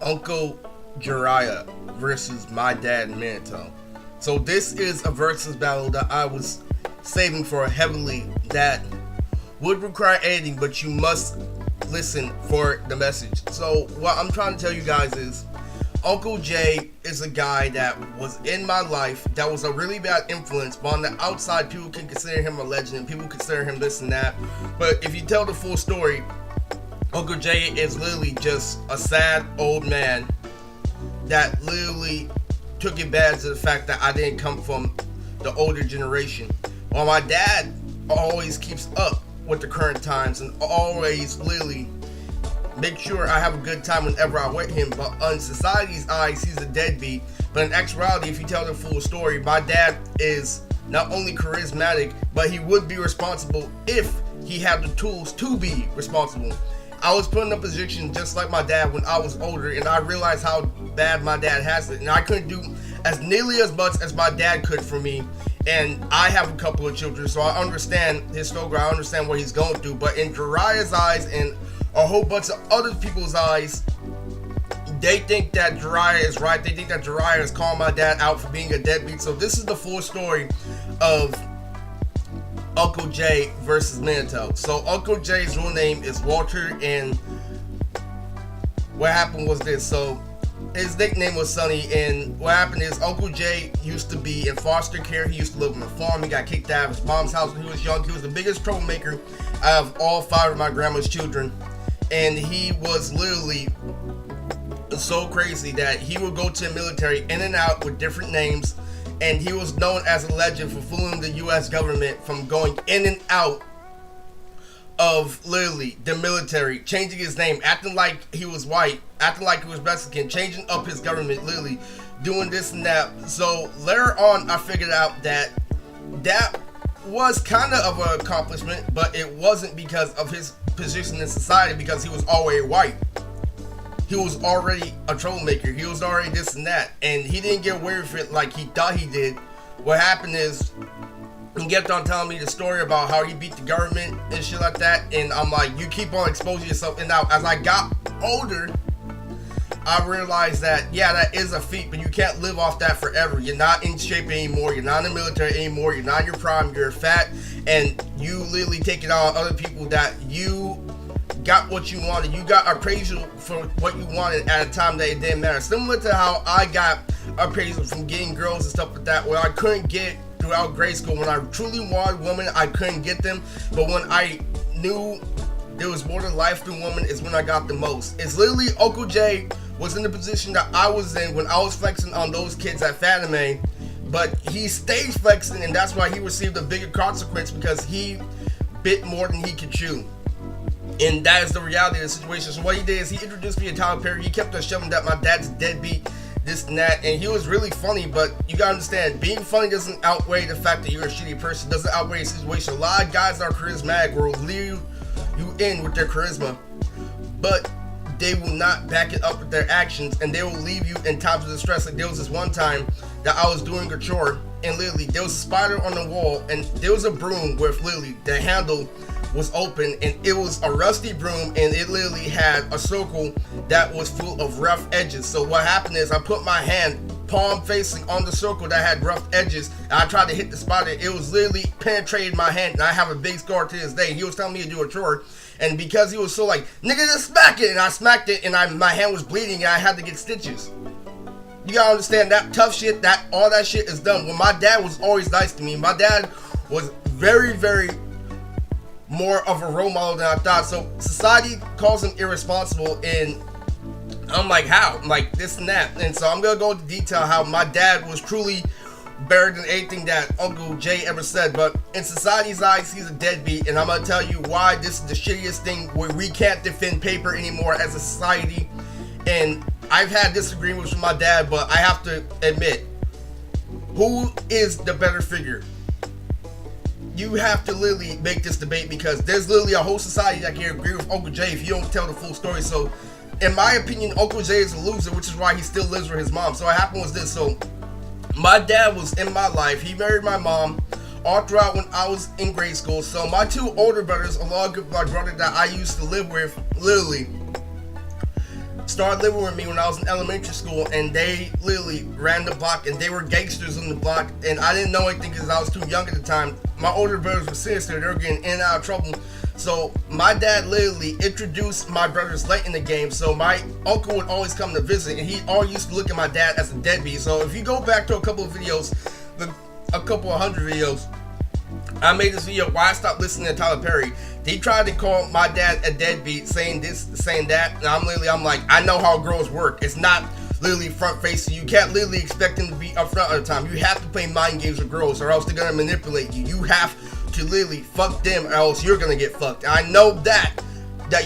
Uncle Jiraiya versus my dad Minato. So this is a versus battle that I was saving for heavily that would require editing, but you must listen for the message. So what I'm trying to tell you guys is Uncle Jay is a guy that was in my life that was a really bad influence, but on the outside people can consider him a legend and people consider him this and that. But if you tell the full story, Uncle Jay is literally just a sad old man that literally took advantage of the fact that I didn't come from the older generation. While my dad always keeps up with the current times and always literally make sure I have a good time whenever I'm with him, but on society's eyes, he's a deadbeat. But in actuality, if you tell the full story, my dad is not only charismatic, but he would be responsible if he had the tools to be responsible. I was put in a position just like my dad when I was older, and I realized how bad my dad has it, and I couldn't do as nearly as much as my dad could for me. And I have a couple of children, so I understand his struggle, I understand what he's going through. But in Jiraiya's eyes and a whole bunch of other people's eyes, they think that Jiraiya is right. They think that Jiraiya is calling my dad out for being a deadbeat. So this is the full story of Uncle Jay versus Minato. So Uncle Jay's real name is Walter, and what happened was this. So his nickname was Sonny, and what happened is Uncle Jay used to be in foster care. He used to live on a farm. He got kicked out of his mom's house when he was young. He was the biggest troublemaker out of all 5 of my grandma's children, and he was literally so crazy that he would go to the military in and out with different names, and he was known as a legend for fooling the U.S. government from going in and out of literally the military, changing his name, acting like he was white, acting like he was Mexican, changing up his government, literally doing this and that. So later on, I figured out that that was kind of an accomplishment, but it wasn't because of his position in society, because he was already white. He was already a troublemaker. He was already this and that, and he didn't get away with it like he thought he did. What happened is he kept on telling me the story about how he beat the government and shit like that, and I'm like, you keep on exposing yourself. And now as I got older, I realized that yeah, that is a feat, but you can't live off that forever. You're not in shape anymore, you're not in the military anymore, you're not in your prime, you're fat, and you literally take it out on other people that you got what you wanted. You got appraisal for what you wanted at a time that it didn't matter. Similar to how I got appraisal from getting girls and stuff like that, where I couldn't get throughout grade school. When I truly wanted women, I couldn't get them, but when I knew there was more to life than women is when I got the most. It's literally Uncle Jay was in the position that I was in when I was flexing on those kids at Fatime, but he stayed flexing, and that's why he received a bigger consequence, because he bit more than he could chew. And that is the reality of the situation. So what he did is he introduced me to Tyler Perry. He kept on shoving that my dad's a deadbeat, this and that, and he was really funny. But you gotta understand, being funny doesn't outweigh the fact that you're a shitty person. It doesn't outweigh the situation. A lot of guys that are charismatic will leave you in with their charisma, but they will not back it up with their actions, and they will leave you in times of distress. Like there was this one time that I was doing a chore, and literally there was a spider on the wall, and there was a broom with literally the handle was open, and it was a rusty broom, and it literally had a circle that was full of rough edges. So what happened is I put my hand palm facing on the circle that had rough edges, and I tried to hit the spider. It was literally penetrated my hand, and I have a big scar to this day. He was telling me to do a chore, and because he was so like, nigga, just smack it, and I smacked it, and my hand was bleeding, and I had to get stitches. You gotta understand that tough shit, that all that shit is done. When my dad was always nice to me, my dad was very, very more of a role model than I thought. So society calls him irresponsible, and I'm like, how? I'm like, this and that. And so I'm gonna go into detail how my dad was truly better than anything that Uncle Jay ever said. But in society's eyes, he's a deadbeat, and I'm gonna tell you why this is the shittiest thing, where we can't defend paper anymore as a society. And I've had disagreements with my dad, but I have to admit, who is the better figure? You have to literally make this debate, because there's literally a whole society that can agree with Uncle Jay if you don't tell the full story. So in my opinion, Uncle Jay is a loser, which is why he still lives with his mom. So what happened was this. So my dad was in my life. He married my mom all throughout when I was in grade school. So my 2 older brothers, along with my brother that I used to live with, literally started living with me when I was in elementary school, and they literally ran the block, and they were gangsters on the block, and I didn't know anything because I was too young at the time. My older brothers were sinister, they were getting in and out of trouble. So my dad literally introduced my brothers late in the game, so my uncle would always come to visit, and he always used to look at my dad as a deadbeat. So if you go back to a couple of videos, a couple of hundred videos, I made this video why I stopped listening to Tyler Perry. They tried to call my dad a deadbeat, saying this, saying that, and I'm like, I know how girls work. It's not literally front facing. You can't literally expect them to be up front all the time. You have to play mind games with girls, or else they're gonna manipulate you. You have to literally fuck them, or else you're gonna get fucked. I know that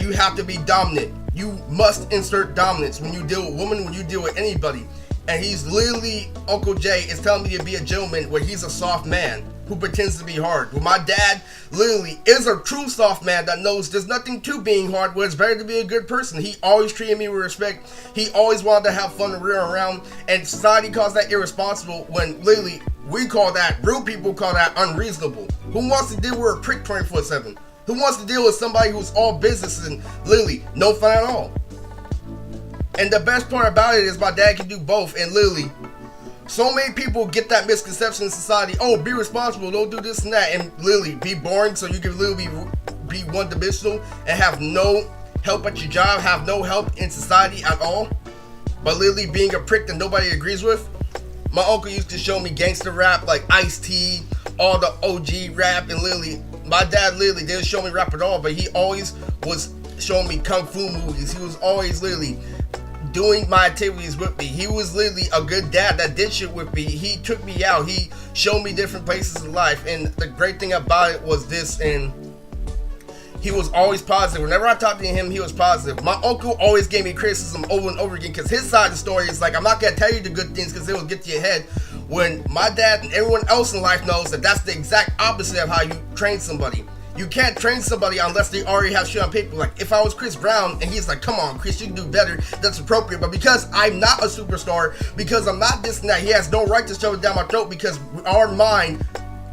you have to be dominant. You must insert dominance when you deal with women, when you deal with anybody. And he's literally, Uncle Jay is telling me to be a gentleman where he's a soft man who pretends to be hard. Well, my dad literally is a true soft man that knows there's nothing to being hard, where it's better to be a good person. He always treated me with respect. He always wanted to have fun and rear around, and society calls that irresponsible when literally we call that, real people call that unreasonable. Who wants to deal with a prick 24/7? Who wants to deal with somebody who's all business and literally no fun at all? And the best part about it is my dad can do both, and literally so many people get that misconception in society. Oh, be responsible, don't do this and that, and literally be boring so you can literally be one-dimensional and have no help at your job, have no help in society at all, but literally being a prick that nobody agrees with. My uncle used to show me gangster rap like Ice-T, all the OG rap, and literally my dad literally didn't show me rap at all, but he always was showing me kung fu movies. He was always literally doing my activities with me. He was literally a good dad that did shit with me. He took me out. He showed me different places in life. And the great thing about it was this, and he was always positive. Whenever I talked to him, he was positive. My uncle always gave me criticism over and over again, because his side of the story is like, I'm not going to tell you the good things because it will get to your head, when my dad and everyone else in life knows that that's the exact opposite of how you train somebody. You can't train somebody unless they already have shit on paper. Like, if I was Chris Brown and he's like, come on, Chris, you can do better, that's appropriate. But because I'm not a superstar, because I'm not this and that, he has no right to shove it down my throat, because our mind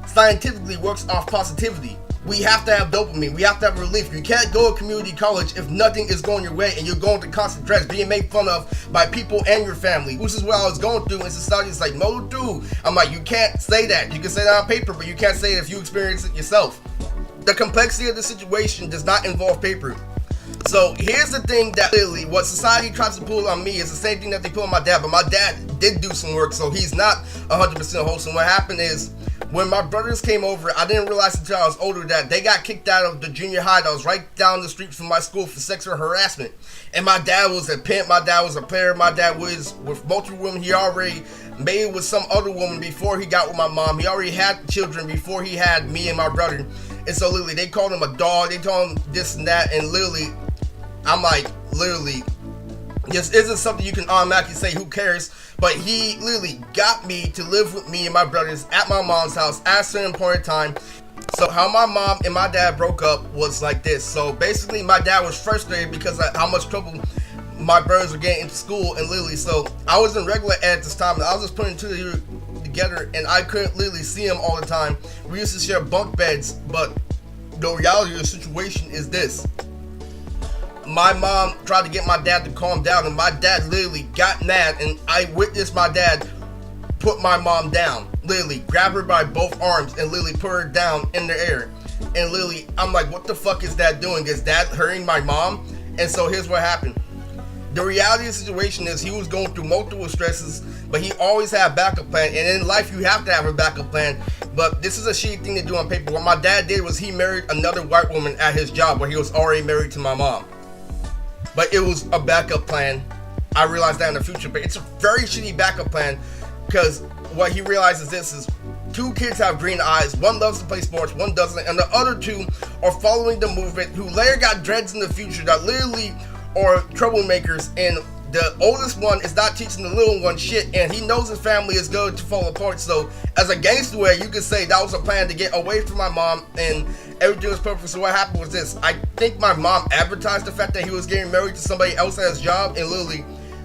scientifically works off positivity. We have to have dopamine. We have to have relief. You can't go to community college if nothing is going your way and you're going to constant stress, being made fun of by people and your family, which is what I was going through. And society is like, no, dude. I'm like, you can't say that. You can say that on paper, but you can't say it if you experience it yourself. The complexity of the situation does not involve paper. So here's the thing that literally what society tries to pull on me is the same thing that they pull on my dad, but my dad did do some work, so he's not 100% wholesome. What happened is, when my brothers came over, I didn't realize until I was older that they got kicked out of the junior high that was right down the street from my school for sexual harassment. And my dad was a pimp, my dad was a player, my dad was with multiple women. He already made it with some other woman before he got with my mom. He already had children before he had me and my brother. And so literally they called him a dog, they told him this and that, and literally I'm like, literally, this isn't something you can automatically say, who cares? But he literally got me to live with me and my brothers at my mom's house at a certain point in time. So how my mom and my dad broke up was like this. So basically my dad was frustrated because of how much trouble my brothers were getting into school, and literally, so I was in regular ed at this time, and I was just putting two together, and I couldn't literally see him all the time. We used to share bunk beds, but the reality of the situation is this. My mom tried to get my dad to calm down, and my dad literally got mad, and I witnessed my dad put my mom down, literally grab her by both arms and literally put her down in the air. And literally, I'm like, what the fuck is dad doing? Is dad hurting my mom? And so here's what happened. The reality of the situation is he was going through multiple stresses, but he always had a backup plan. And in life, you have to have a backup plan. But this is a shitty thing to do on paper. What my dad did was he married another white woman at his job where he was already married to my mom. But it was a backup plan. I realized that in the future. But it's a very shitty backup plan, because what he realizes this is, two kids have green eyes. One loves to play sports, one doesn't. And the other two are following the movement, who later got dreads in the future that literally are troublemakers. And the oldest one is not teaching the little one shit, and he knows his family is going to fall apart. So as a gangster way, you could say that was a plan to get away from my mom, and everything was perfect. So what happened was this. I think my mom advertised the fact that he was getting married to somebody else at his job, and literally,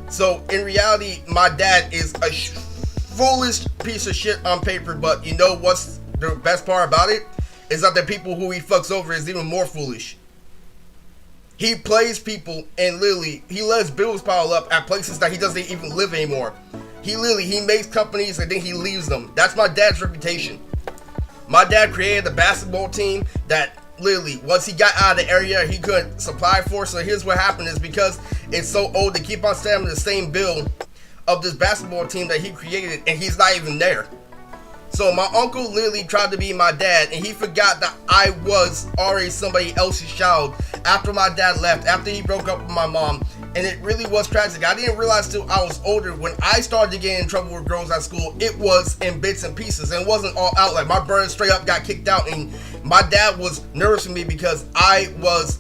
so in reality, my dad is a foolish piece of shit on paper. But you know what's the best part about it? Is that the people who he fucks over is even more foolish. He plays people, and literally, he lets bills pile up at places that he doesn't even live anymore. He makes companies and then he leaves them. That's my dad's reputation. My dad created a basketball team that literally, once he got out of the area, he couldn't supply for. So here's what happened is because it's so old, they keep on standing the same bill of this basketball team that he created, and he's not even there. So my uncle literally tried to be my dad, and he forgot that I was already somebody else's child after my dad left, after he broke up with my mom. And it really was tragic. I didn't realize till I was older, when I started to get in trouble with girls at school, it was in bits and pieces. And it wasn't all out. Like, my brother straight up got kicked out, and my dad was nervous for me because I was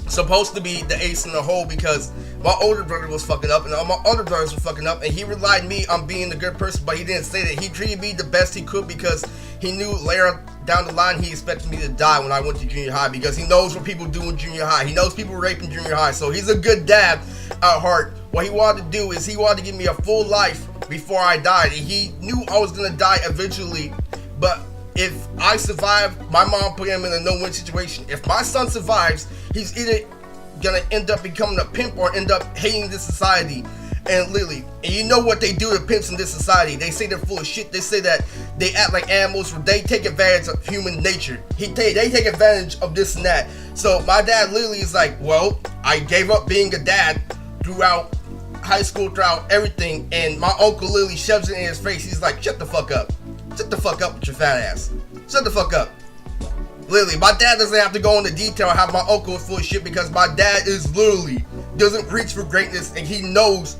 supposed to be the ace in the hole because my older brother was fucking up and all my other brothers were fucking up, and he relied me on being the good person, but he didn't say that. He treated me the best he could because he knew later down the line he expected me to die when I went to junior high, because he knows what people do in junior high. He knows people rape in junior high, so he's a good dad at heart. What he wanted to do is he wanted to give me a full life before I died, and he knew I was gonna die eventually. But if I survive, my mom put him in a no-win situation. If my son survives, he's either gonna end up becoming a pimp or end up hating this society. And literally, and you know what they do to pimps in this society? They say they're full of shit. They say that they act like animals, they take advantage of human nature. They take advantage of this and that. So my dad literally is like, well, I gave up being a dad throughout high school, throughout everything, and my uncle literally shoves it in his face. He's like, shut the fuck up. Shut the fuck up with your fat ass. Shut the fuck up. Literally, my dad doesn't have to go into detail how my uncle is full of shit, because my dad is literally doesn't reach for greatness, and he knows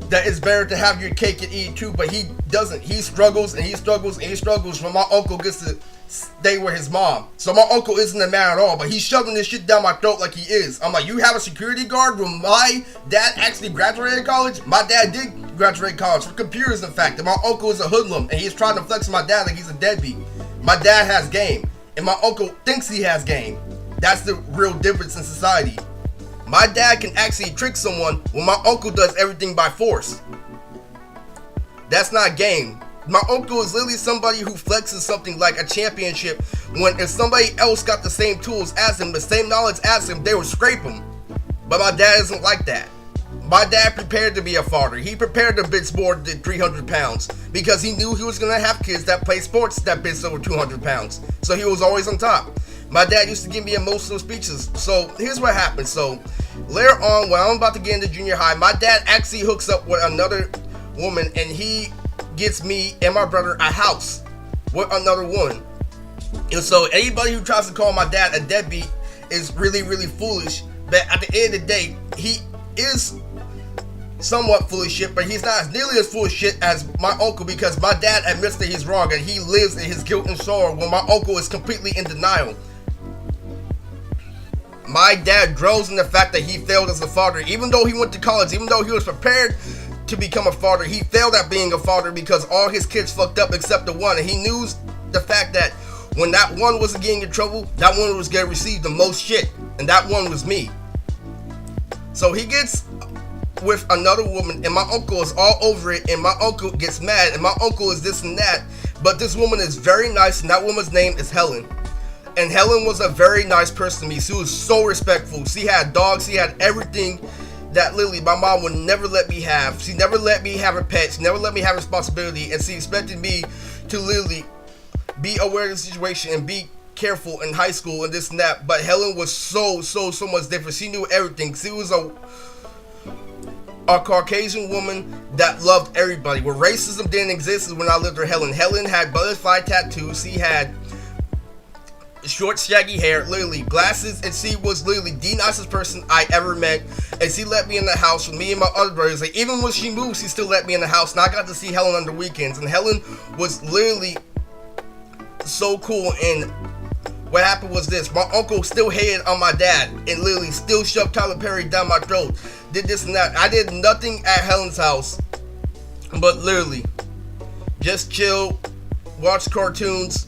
that it's better to have your cake and eat it too, but he doesn't. He struggles and he struggles and he struggles when my uncle gets to stay with his mom. So my uncle isn't a man at all, but he's shoving this shit down my throat like he is. I'm like, you have a security guard when my dad actually graduated college? My dad did graduate college for computers, in fact, and my uncle is a hoodlum, and he's trying to flex my dad like he's a deadbeat. My dad has game, and my uncle thinks he has game. That's the real difference in society. My dad can actually trick someone when my uncle does everything by force. That's not game. My uncle is literally somebody who flexes something like a championship when if somebody else got the same tools as him, the same knowledge as him, they would scrape him. But my dad isn't like that. My dad prepared to be a father. He prepared to bench more than 300 pounds because he knew he was going to have kids that play sports that bench over 200 pounds. So he was always on top. My dad used to give me emotional speeches. So here's what happened. So later on, when I'm about to get into junior high, my dad actually hooks up with another woman, and he gets me and my brother a house with another woman. And so anybody who tries to call my dad a deadbeat is really, really foolish. But at the end of the day, he is somewhat full of shit, but he's not as nearly as full of shit as my uncle, because my dad admits that he's wrong and he lives in his guilt and sorrow, while my uncle is completely in denial. My dad dwells in the fact that he failed as a father. Even though he went to college, even though he was prepared to become a father, he failed at being a father because all his kids fucked up except the one. And he knew the fact that when that one wasn't getting in trouble, that one was going to receive the most shit. And that one was me. So he gets with another woman, and my uncle is all over it, and my uncle gets mad, and my uncle is this and that. But this woman is very nice, and that woman's name is Helen. And Helen was a very nice person to me. She was so respectful. She had dogs. She had everything that literally my mom would never let me have. She never let me have a pet. She never let me have responsibility. And she expected me to literally be aware of the situation and be careful in high school and this and that. But Helen was so much different. She knew everything. She was a Caucasian woman that loved everybody. Where racism didn't exist is when I lived with Helen. Helen had butterfly tattoos. She had short shaggy hair, literally glasses, and she was literally the nicest person I ever met. And she let me in the house with me and my other brothers. Like, even when she moved, she still let me in the house, and I got to see Helen on the weekends. And Helen was literally so cool. And what happened was this: my uncle still hated on my dad and literally still shoved Tyler Perry down my throat, did this and that. I did nothing at Helen's house but literally just chill, watch cartoons,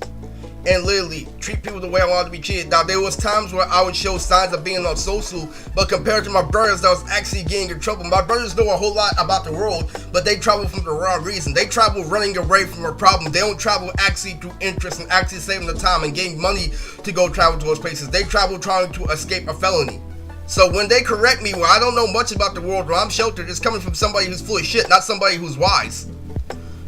and literally treat people the way I wanted to be treated. Now, there was times where I would show signs of being on social, but compared to my brothers that was actually getting in trouble. My brothers know a whole lot about the world, but they travel from the wrong reason. They travel running away from a problem. They don't travel actually through interest and actually saving the time and getting money to go travel to those places. They travel trying to escape a felony. So when they correct me, where I don't know much about the world, where I'm sheltered, it's coming from somebody who's full of shit, not somebody who's wise.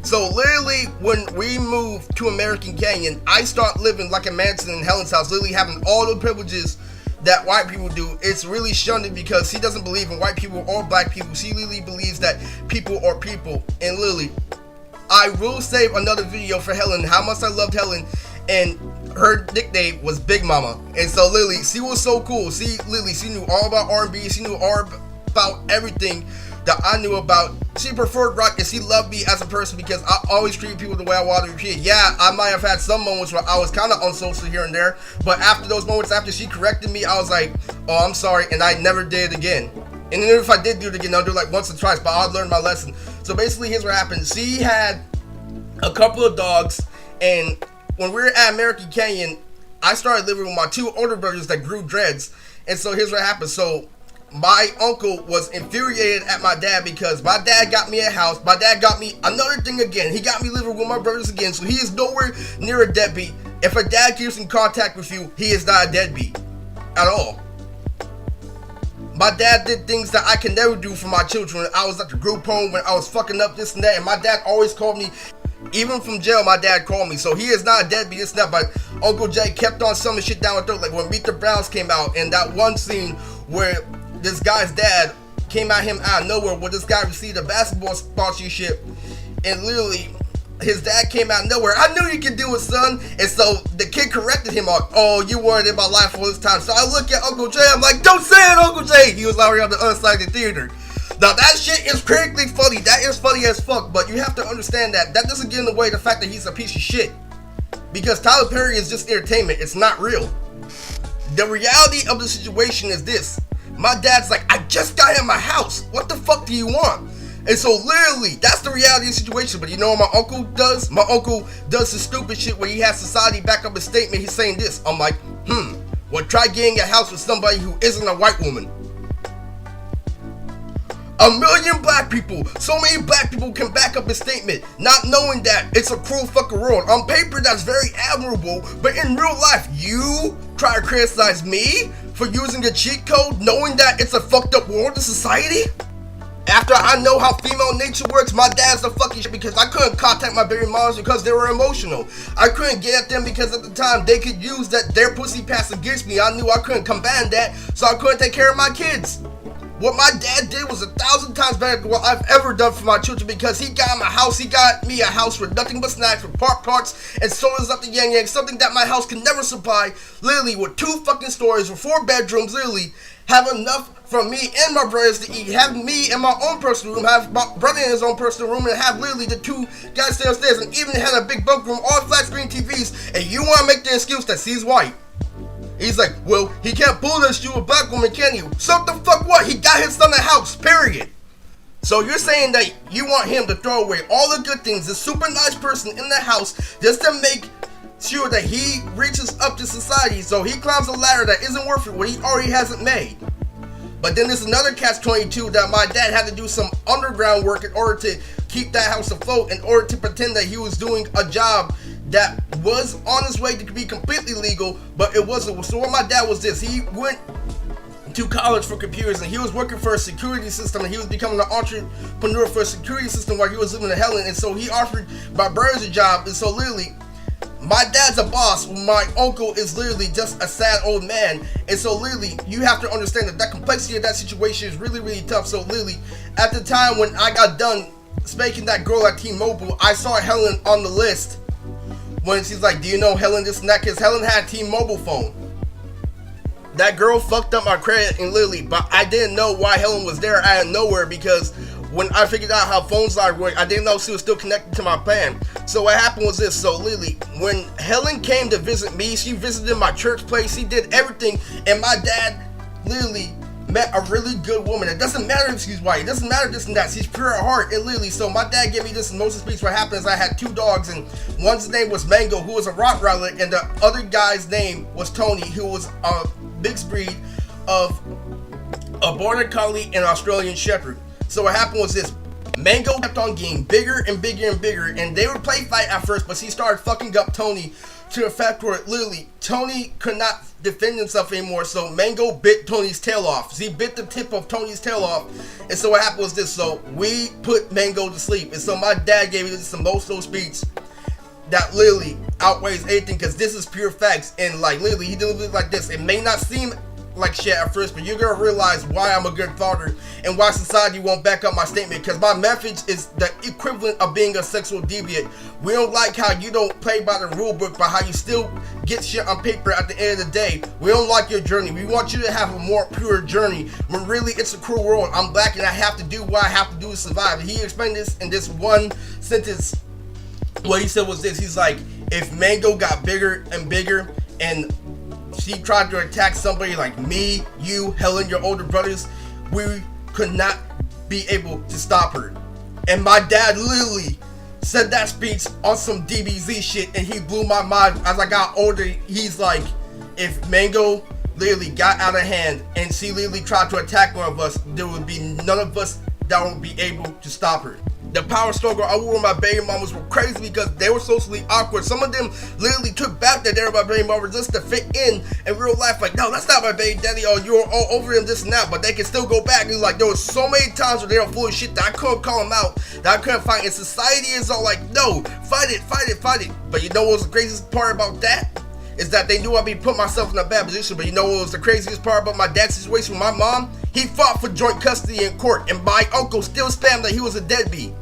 So literally, when we moved to American Canyon, I start living like a Manson in Helen's house, literally having all the privileges that white people do. It's really shunned because she doesn't believe in white people or black people. She literally believes that people are people. And literally, I will save another video for Helen, how much I loved Helen, and her nickname was Big Mama. And so literally, she was so cool. She knew all about R&B. She knew all about everything that I knew about. She preferred rock and she loved me as a person because I always treated people the way I wanted to be treated. Yeah, I might have had some moments where I was kind of unsocial here and there, but after those moments, after she corrected me, I was like, oh, I'm sorry, and I never did it again. And even if I did do it again, I'll do it like once or twice, but I'll learn my lesson. So basically, here's what happened. She had a couple of dogs, and when we were at American Canyon, I started living with my two older brothers that grew dreads. And so here's what happened. So my uncle was infuriated at my dad because my dad got me a house. My dad got me another thing again. He got me living with my brothers again. So he is nowhere near a deadbeat. If a dad keeps in contact with you, he is not a deadbeat at all. My dad did things that I can never do for my children. I was at the group home when I was fucking up this and that, and my dad always called me. Even from jail, my dad called me. So he is not a deadbeat, it's not. But Uncle Jay kept on shoving shit down my throat. Like when Meet the Browns came out, and that one scene where this guy's dad came at him out of nowhere, where this guy received a basketball sponsorship, and literally his dad came out of nowhere. I knew you could do it, son. And so the kid corrected him on, oh, you weren't in my life all this time. So I look at Uncle Jay, I'm like, don't say it, Uncle Jay. He was already on the other side of the theater. Now that shit is critically funny. That is funny as fuck. But you have to understand that doesn't get in the way of the fact that he's a piece of shit. Because Tyler Perry is just entertainment. It's not real. The reality of the situation is this. My dad's like, I just got in my house. What the fuck do you want? And so literally, that's the reality of the situation. But you know what my uncle does? My uncle does the stupid shit where he has society back up his statement. He's saying this. I'm like, well, try getting a house with somebody who isn't a white woman. 1 million black people, so many black people can back up his statement, not knowing that it's a cruel fucking world. On paper, that's very admirable, but in real life, you try to criticize me for using a cheat code, knowing that it's a fucked up world in society? After I know how female nature works, my dad's the fucking shit because I couldn't contact my baby moms because they were emotional. I couldn't get at them because at the time they could use that their pussy pass against me. I knew I couldn't combat that, so I couldn't take care of my kids. What my dad did was 1,000 times better than what I've ever done for my children because he got my house. He got me a house with nothing but snacks, with parts, and sodas up the yang yang, something that my house can never supply. Literally, with 2 fucking stories, with 4 bedrooms, literally, have enough for me and my brothers to eat. Have me in my own personal room, have my brother in his own personal room, and have literally the 2 guys stay upstairs, and even had a big bunk room, all flat screen TVs, and you want to make the excuse that she's white. He's like, well, he can't pull this you a black woman, can you? So the fuck what? He got his son a house, period. So you're saying that you want him to throw away all the good things, this super nice person in the house, just to make sure that he reaches up to society, so he climbs a ladder that isn't worth it, what he already hasn't made. But then there's another catch-22 that my dad had to do some underground work in order to keep that house afloat, in order to pretend that he was doing a job that was on his way to be completely legal, but it wasn't. So what my dad was this, he went to college for computers and he was working for a security system, and he was becoming an entrepreneur for a security system while he was living in Helen. And so he offered my brothers a job, and so literally my dad's a boss, my uncle is literally just a sad old man. And so literally you have to understand that complexity of that situation is really, really tough. So literally at the time when I got done spanking that girl at T-Mobile, I saw Helen on the list. When she's like, do you know Helen this and that? Because Helen had a T-Mobile phone. That girl fucked up my credit and literally, but I didn't know why Helen was there out of nowhere, because when I figured out how phone lines work, I didn't know she was still connected to my plan. So what happened was this. So literally, when Helen came to visit me, she visited my church place, she did everything, and my dad literally met a really good woman. It doesn't matter if she's white. It doesn't matter this and that. She's pure at heart. And literally, so my dad gave me this emotional speech. What happened is I had 2 dogs, and one's name was Mango, who was a Rottweiler, and the other guy's name was Tony, who was a mixed breed of a Border Collie and Australian Shepherd. So what happened was this. Mango kept on getting bigger and bigger and bigger, and they would play fight at first, but he started fucking up Tony to the fact where literally Tony could not defend himself anymore, so Mango bit Tony's tail off. He bit the tip of Tony's tail off, and so what happened was this. So we put Mango to sleep, and so my dad gave me this emotional speech that literally outweighs anything, because this is pure facts, and like literally he delivered it like this. It may not seem like shit at first, but you're gonna realize why I'm a good father and why society won't back up my statement, because my message is the equivalent of being a sexual deviant. We don't like how you don't play by the rule book, but how you still get shit on paper at the end of the day. We don't like your journey. We want you to have a more pure journey, when really it's a cruel world. I'm black and I have to do what I have to do to survive. He explained this in this one sentence. What he said was this. He's like, if Mango got bigger and bigger and she tried to attack somebody like me, you, Helen, your older brothers, we could not be able to stop her. And my dad literally said that speech on some DBZ shit, and he blew my mind. As I got older, he's like, if Mango literally got out of hand and she literally tried to attack one of us, there would be none of us that would be able to stop her. The power struggle I wore with my baby mamas were crazy because they were socially awkward. Some of them literally took back that they were my baby mama just to fit in real life. Like, no, that's not my baby daddy. Oh, you're all over him, this and that. But they can still go back. And like, there was so many times where they were full of shit that I couldn't call them out, that I couldn't fight. And society is all like, no, fight it, fight it, fight it. But you know what was the craziest part about that? Is that they knew I'd be putting myself in a bad position. But you know what was the craziest part about my dad's situation with my mom? He fought for joint custody in court, and my uncle still spammed that he was a deadbeat.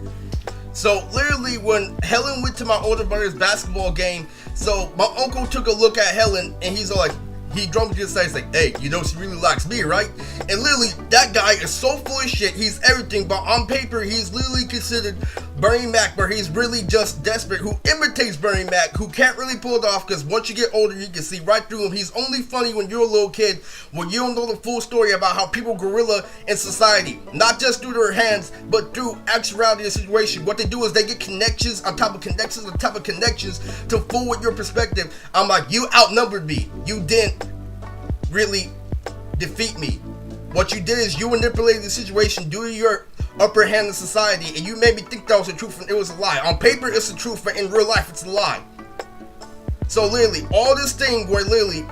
So literally when Helen went to my older brother's basketball game, so my uncle took a look at Helen and he's all like, he drove me to the side, he's like, hey, you know she really likes me, right? And literally, that guy is so full of shit, he's everything, but on paper, he's literally considered Bernie Mac, where he's really just desperate, who imitates Bernie Mac, who can't really pull it off, because once you get older, you can see right through him. He's only funny when you're a little kid, when you don't know the full story about how people gorilla in society, not just through their hands, but through actuality of the situation. What they do is they get connections on top of connections on top of connections to fool with your perspective. I'm like, you outnumbered me. You didn't really defeat me. What you did is you manipulated the situation due to your upper hand in society, and you made me think that was the truth and it was a lie. On paper it's the truth, but in real life it's a lie. So literally, all this thing where literally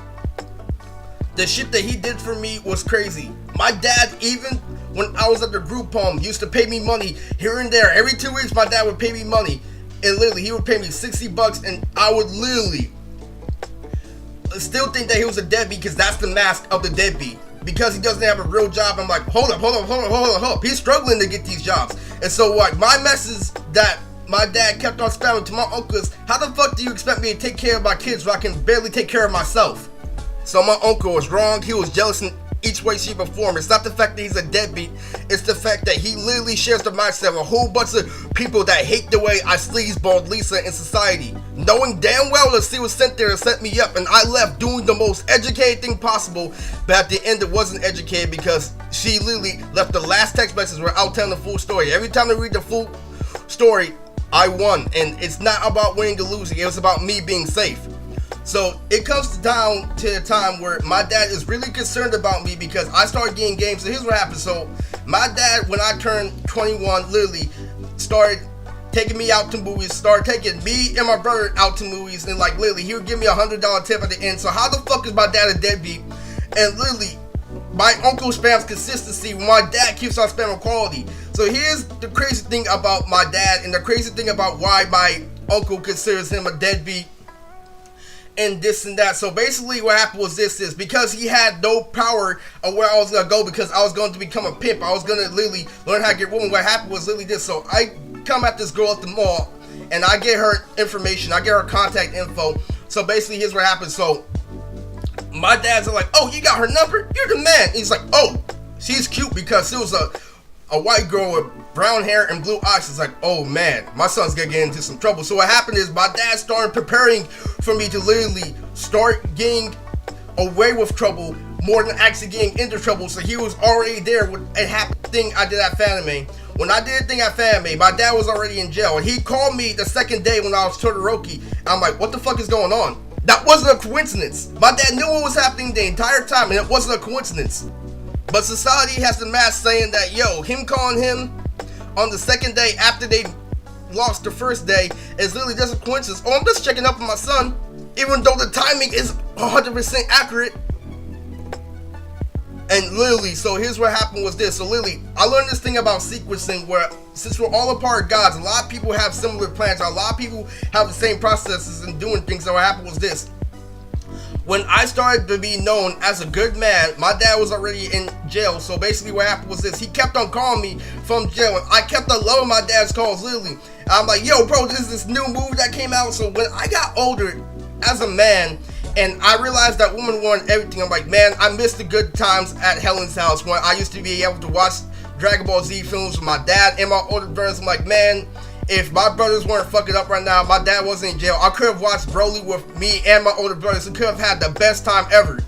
the shit that he did for me was crazy. My dad, even when I was at the group home, used to pay me money here and there. Every 2 weeks my dad would pay me money, and literally he would pay me $60, and I would literally still think that he was a deadbeat, because that's the mask of the deadbeat. Because he doesn't have a real job, I'm like, hold up. He's struggling to get these jobs. And so like, my message that my dad kept on spamming to my uncle is, how the fuck do you expect me to take care of my kids when I can barely take care of myself? So my uncle was wrong. He was jealous in each way, shape, or form. It's not the fact that he's a deadbeat. It's the fact that he literally shares the mindset of a whole bunch of people that hate the way I sleazeballed Lisa in society. Knowing damn well that she was sent there and set me up, and I left doing the most educated thing possible, but at the end it wasn't educated, because she literally left the last text message without telling the full story. Every time I read the full story, I won, and it's not about winning or losing. It was about me being safe. So it comes down to a time where my dad is really concerned about me, because I started getting games. So here's what happened. So my dad, when I turned 21, literally started taking me out to movies, started taking me and my brother out to movies, and like literally he would give me $100 tip at the end. So how the fuck is my dad a deadbeat? And literally my uncle spams consistency when my dad keeps on spamming quality. So here's the crazy thing about my dad, and the crazy thing about why my uncle considers him a deadbeat and this and that. So basically what happened was this is, because he had no power of where I was going to go, because I was going to become a pimp, I was going to literally learn how to get women. What happened was literally this. So I come at this girl at the mall, and I get her information, I get her contact info. So basically here's what happened. So my dad's like, oh, you got her number? You're the man. And he's like, oh, she's cute, because she was a white girl with brown hair and blue eyes. It's like, oh man, my son's gonna get into some trouble. So what happened is my dad started preparing for me to literally start getting away with trouble more than actually getting into trouble. So he was already there with a happy thing I did at Fanime. When I did a thing at Fanime, my dad was already in jail. And he called me the second day when I was Todoroki. I'm like, what the fuck is going on? That wasn't a coincidence. My dad knew what was happening the entire time, and it wasn't a coincidence. But society has the mask saying that, yo, him calling him on the second day after they lost the first day is literally just a coincidence. Oh, I'm just checking up on my son, even though the timing is 100% accurate. And literally, so here's what happened was this. So literally, I learned this thing about sequencing where, since we're all a part of gods, a lot of people have similar plans, a lot of people have the same processes and doing things. So what happened was this. When I started to be known as a good man, my dad was already in jail. So basically what happened was this. He kept on calling me from jail, and I kept on loving my dad's calls, literally. I'm like, yo, bro, this is this new movie that came out. So when I got older as a man, and I realized that women wanted everything, I'm like, man, I miss the good times at Helen's house when I used to be able to watch Dragon Ball Z films with my dad and my older brothers. I'm like, man, if my brothers weren't fucking up right now, my dad wasn't in jail, I could have watched Broly with me and my older brothers and could have had the best time ever.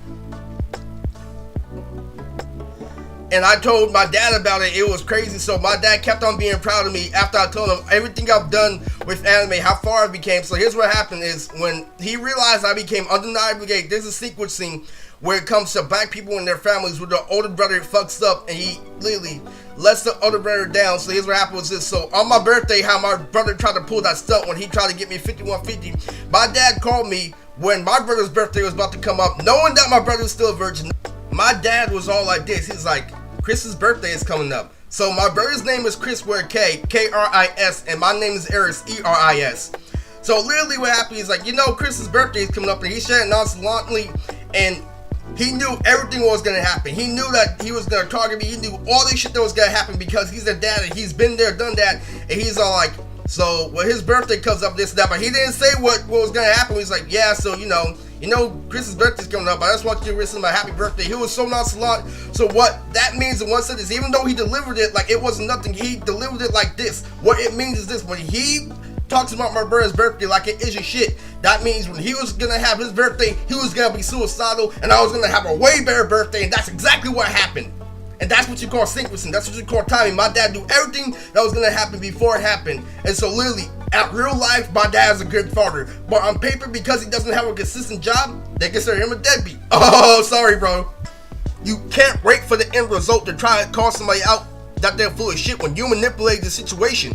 And I told my dad about it. It was crazy. So my dad kept on being proud of me after I told him everything I've done with anime, how far I became. So here's what happened is when he realized I became undeniably gay, there's a sequencing where it comes to black people and their families where the older brother fucks up and he literally lets the older brother down. So here's what happened was this. So on my birthday, how my brother tried to pull that stunt when he tried to get me 5150, my dad called me when my brother's birthday was about to come up, knowing that my brother was still a virgin. My dad was all like this. He's like, Chris's birthday is coming up. So my brother's name is Chris with a K, K-R-I-S, and my name is Eris, E-R-I-S. So literally what happened is like, you know, Chris's birthday is coming up, and he said it nonchalantly, and he knew everything was going to happen. He knew that he was going to target me. He knew all this shit that was going to happen because he's a dad and he's been there, done that, and he's all like, so when his birthday comes up, this and that, but he didn't say what was going to happen. He's like, yeah, so you know, Chris's birthday's coming up. I just want you to wish him a happy birthday. He was so nonchalant. So what that means in one sentence, even though he delivered it like it wasn't nothing, he delivered it like this. What it means is this: when he talks about my brother's birthday like it is a shit, that means when he was gonna have his birthday, he was gonna be suicidal, and I was gonna have a way better birthday, and that's exactly what happened. And that's what you call sequencing. That's what you call timing. My dad knew everything that was gonna happen before it happened. And so literally, at real life, my dad's a good father. But on paper, because he doesn't have a consistent job, they consider him a deadbeat. Oh, sorry, bro. You can't wait for the end result to try to call somebody out that they're full of shit when you manipulate the situation.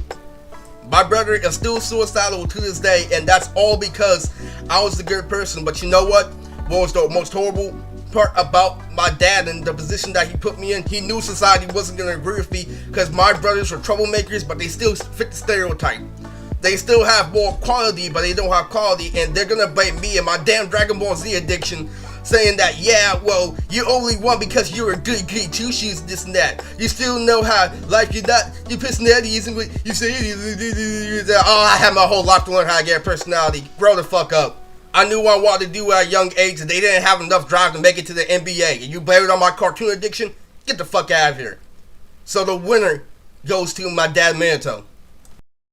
My brother is still suicidal to this day, and that's all because I was a good person. But you know what? What was the most horrible part about my dad and the position that he put me in? He knew society wasn't going to agree with me because my brothers were troublemakers, but they still fit the stereotype. They still have more quality, but they don't have quality, and they're going to blame me and my damn Dragon Ball Z addiction, saying that, yeah, well, you only won because you're a good kid, two shoes, this and that. You still know how, like, your personality isn't what you say it is. Oh, I had my whole life to learn how to get a personality. Grow the fuck up. I knew what I wanted to do at a young age, and they didn't have enough drive to make it to the NBA. And you blame it on my cartoon addiction? Get the fuck out of here. So the winner goes to my dad, Minato.